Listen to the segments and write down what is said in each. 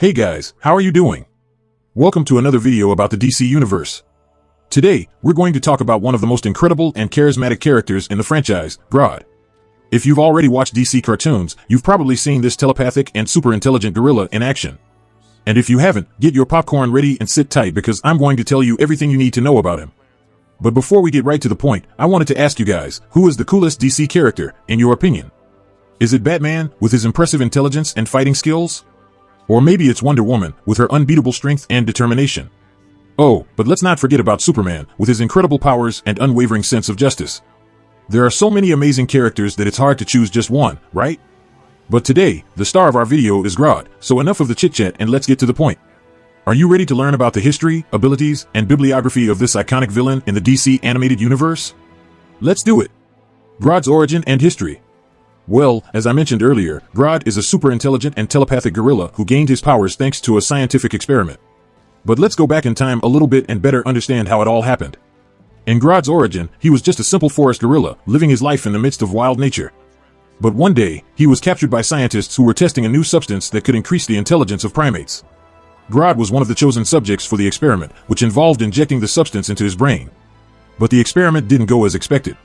Hey guys, how are you doing? Welcome to another video about the DC Universe. Today, we're going to talk about one of the most incredible and charismatic characters in the franchise, Grodd. If you've already watched DC cartoons, you've probably seen this telepathic and super intelligent gorilla in action. And if you haven't, get your popcorn ready and sit tight because I'm going to tell you everything you need to know about him. But before we get right to the point, I wanted to ask you guys, who is the coolest DC character, in your opinion? Is it Batman, with his impressive intelligence and fighting skills? Or maybe it's Wonder Woman, with her unbeatable strength and determination. Oh, but let's not forget about Superman, with his incredible powers and unwavering sense of justice. There are so many amazing characters that it's hard to choose just one, right? But today, the star of our video is Grodd, so enough of the chit-chat and let's get to the point. Are you ready to learn about the history, abilities, and bibliography of this iconic villain in the DC animated universe? Let's do it! Grodd's origin and history. Well, as I mentioned earlier, Grodd is a super intelligent and telepathic gorilla who gained his powers thanks to a scientific experiment. But let's go back in time a little bit and better understand how it all happened. In Grodd's origin, he was just a simple forest gorilla, living his life in the midst of wild nature. But one day, he was captured by scientists who were testing a new substance that could increase the intelligence of primates. Grodd was one of the chosen subjects for the experiment, which involved injecting the substance into his brain. But the experiment didn't go as expected.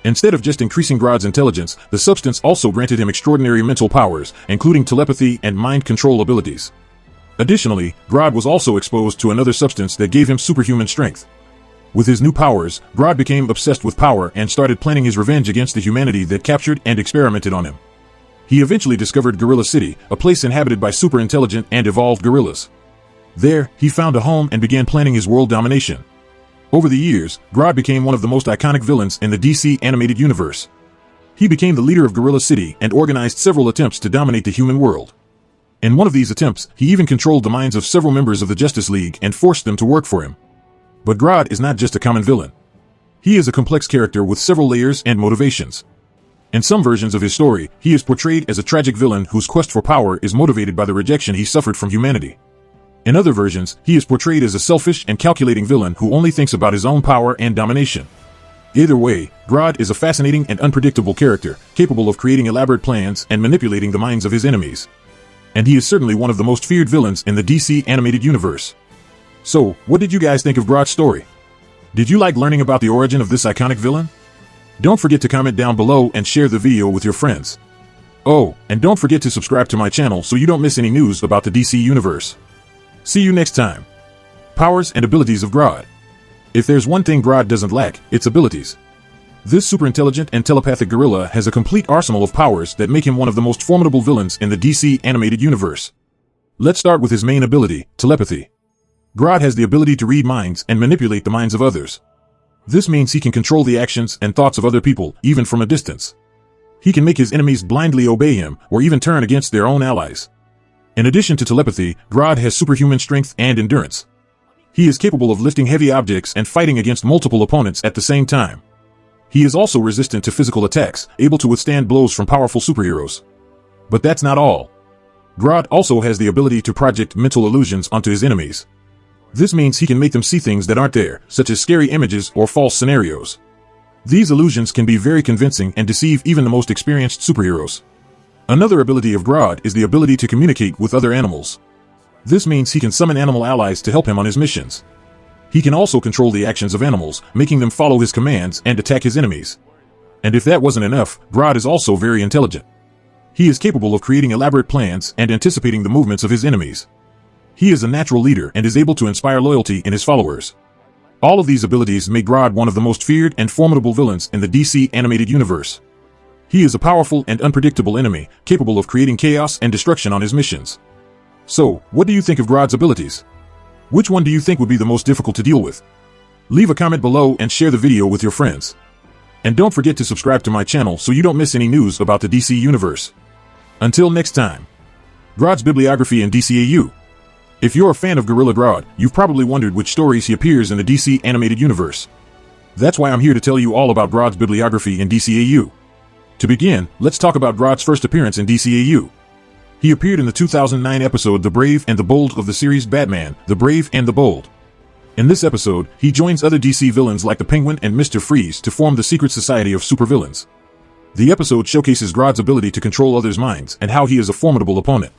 Instead of just increasing Grodd's intelligence, the substance also granted him extraordinary mental powers, including telepathy and mind control abilities. Additionally, Grodd was also exposed to another substance that gave him superhuman strength. With his new powers, Grodd became obsessed with power and started planning his revenge against the humanity that captured and experimented on him. He eventually discovered Gorilla City, a place inhabited by super intelligent and evolved gorillas. There, he found a home and began planning his world domination. Over the years, Grodd became one of the most iconic villains in the DC animated universe. He became the leader of Gorilla City and organized several attempts to dominate the human world. In one of these attempts, he even controlled the minds of several members of the Justice League and forced them to work for him. But Grodd is not just a common villain. He is a complex character with several layers and motivations. In some versions of his story, he is portrayed as a tragic villain whose quest for power is motivated by the rejection he suffered from humanity. In other versions, he is portrayed as a selfish and calculating villain who only thinks about his own power and domination. Either way, Grodd is a fascinating and unpredictable character, capable of creating elaborate plans and manipulating the minds of his enemies. And he is certainly one of the most feared villains in the DC animated universe. So, what did you guys think of Grodd's story? Did you like learning about the origin of this iconic villain? Don't forget to comment down below and share the video with your friends. Oh, and don't forget to subscribe to my channel so you don't miss any news about the DC universe. See you next time. Powers and abilities of Grodd. If there's one thing Grodd doesn't lack, it's abilities. This super intelligent and telepathic gorilla has a complete arsenal of powers that make him one of the most formidable villains in the DC animated universe. Let's start with his main ability, telepathy. Grodd has the ability to read minds and manipulate the minds of others. This means he can control the actions and thoughts of other people, even from a distance. He can make his enemies blindly obey him, or even turn against their own allies. In addition to telepathy, Grodd has superhuman strength and endurance. He is capable of lifting heavy objects and fighting against multiple opponents at the same time. He is also resistant to physical attacks, able to withstand blows from powerful superheroes. But that's not all. Grodd also has the ability to project mental illusions onto his enemies. This means he can make them see things that aren't there, such as scary images or false scenarios. These illusions can be very convincing and deceive even the most experienced superheroes. Another ability of Grodd is the ability to communicate with other animals. This means he can summon animal allies to help him on his missions. He can also control the actions of animals, making them follow his commands and attack his enemies. And if that wasn't enough, Grodd is also very intelligent. He is capable of creating elaborate plans and anticipating the movements of his enemies. He is a natural leader and is able to inspire loyalty in his followers. All of these abilities make Grodd one of the most feared and formidable villains in the DC animated universe. He is a powerful and unpredictable enemy, capable of creating chaos and destruction on his missions. So, what do you think of Grodd's abilities? Which one do you think would be the most difficult to deal with? Leave a comment below and share the video with your friends. And don't forget to subscribe to my channel so you don't miss any news about the DC universe. Until next time. Grodd's bibliography in DCAU. If you're a fan of Gorilla Grodd, you've probably wondered which stories he appears in the DC animated universe. That's why I'm here to tell you all about Grodd's bibliography in DCAU. To begin, let's talk about Grodd's first appearance in DCAU. He appeared in the 2009 episode The Brave and the Bold of the series Batman, The Brave and the Bold. In this episode, he joins other DC villains like the Penguin and Mr. Freeze to form the Secret Society of Supervillains. The episode showcases Grodd's ability to control others' minds and how he is a formidable opponent.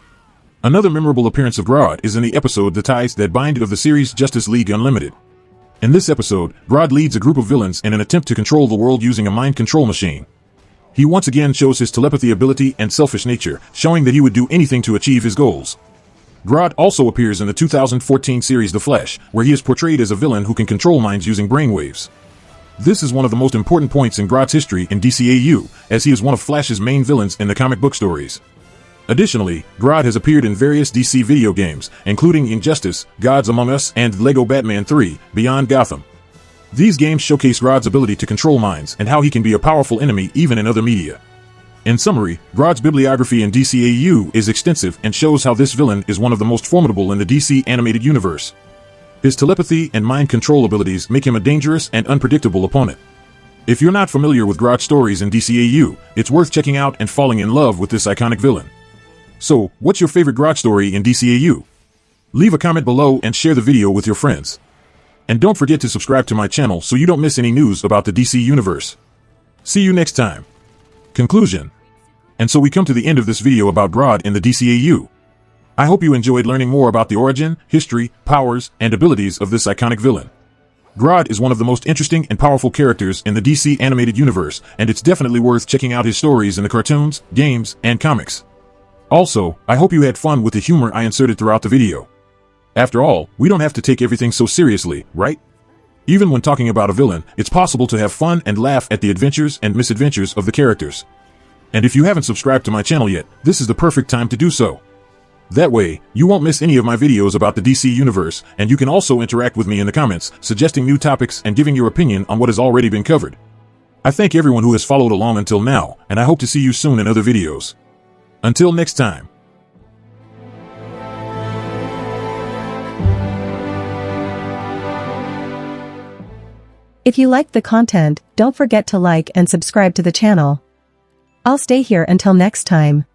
Another memorable appearance of Grodd is in the episode The Ties That Bind of the series Justice League Unlimited. In this episode, Grodd leads a group of villains in an attempt to control the world using a mind control machine. He once again shows his telepathy ability and selfish nature, showing that he would do anything to achieve his goals. Grodd also appears in the 2014 series The Flash, where he is portrayed as a villain who can control minds using brainwaves. This is one of the most important points in Grodd's history in DCAU, as he is one of Flash's main villains in the comic book stories. Additionally, Grodd has appeared in various DC video games, including Injustice, Gods Among Us, and Lego Batman 3, Beyond Gotham. These games showcase Grodd's ability to control minds and how he can be a powerful enemy even in other media. In summary, Grodd's bibliography in DCAU is extensive and shows how this villain is one of the most formidable in the DC animated universe. His telepathy and mind control abilities make him a dangerous and unpredictable opponent. If you're not familiar with Grodd's stories in DCAU, it's worth checking out and falling in love with this iconic villain. So, what's your favorite Grodd story in DCAU? Leave a comment below and share the video with your friends. And don't forget to subscribe to my channel so you don't miss any news about the DC Universe. See you next time. Conclusion. And so we come to the end of this video about Grodd in the DCAU. I hope you enjoyed learning more about the origin, history, powers, and abilities of this iconic villain. Grodd is one of the most interesting and powerful characters in the DC animated universe, and it's definitely worth checking out his stories in the cartoons, games, and comics. Also, I hope you had fun with the humor I inserted throughout the video. After all, we don't have to take everything so seriously, right? Even when talking about a villain, it's possible to have fun and laugh at the adventures and misadventures of the characters. And if you haven't subscribed to my channel yet, this is the perfect time to do so. That way, you won't miss any of my videos about the DC Universe, and you can also interact with me in the comments, suggesting new topics and giving your opinion on what has already been covered. I thank everyone who has followed along until now, and I hope to see you soon in other videos. Until next time. If you liked the content, don't forget to like and subscribe to the channel. I'll stay here until next time.